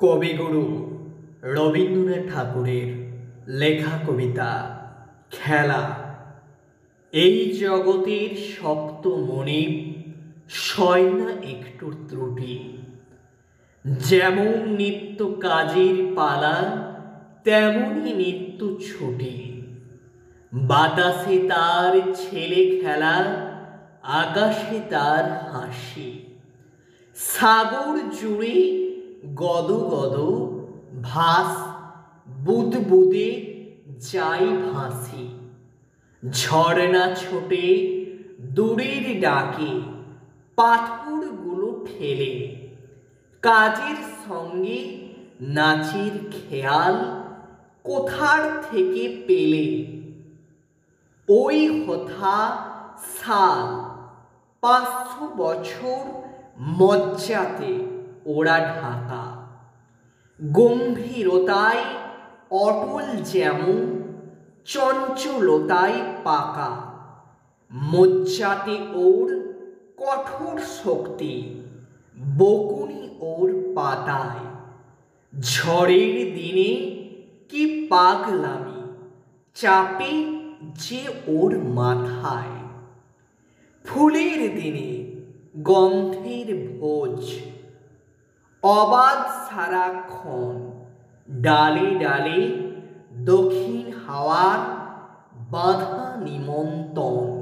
কবিগুরু রবীন্দ্রনাথ ঠাকুরের লেখা কবিতা খেলা। এই জগতের শক্ত মনিব সয় না একটু ত্রুটি। যেমন নিত্য কাজের পালা তেমনি নিত্য ছুটি। বাতাসে তার ছেলে খেলা, আকাশে তার হাসি। সাগর জুড়ে গদ গদ ভাস বুদবুদে যাই ভাসি। ঝর্ণা ছোটে দূরের ডাকে পাথরগুলো ঠেলে। কাজের সঙ্গে নাচের খেয়াল কোথার থেকে পেলে। ওই হথা সাল 500 বছর মজ্জাতে ওরা ঢাকা। গম্ভীরতায় অটল যেমন চঞ্চলতায় পাকা। মজ্জাতে ওর কঠোর শক্তি, বকুনি ওর পাতায়। ঝড়ের দিনে কি পাগলামি চাপে যে ওর মাথায়। ফুলের দিনে গন্ধের ভোজ অবাধ সারাক্ষণ। ডালে ডালে দক্ষিণ হাওয়ার বাঁধা নিমন্ত্রণ।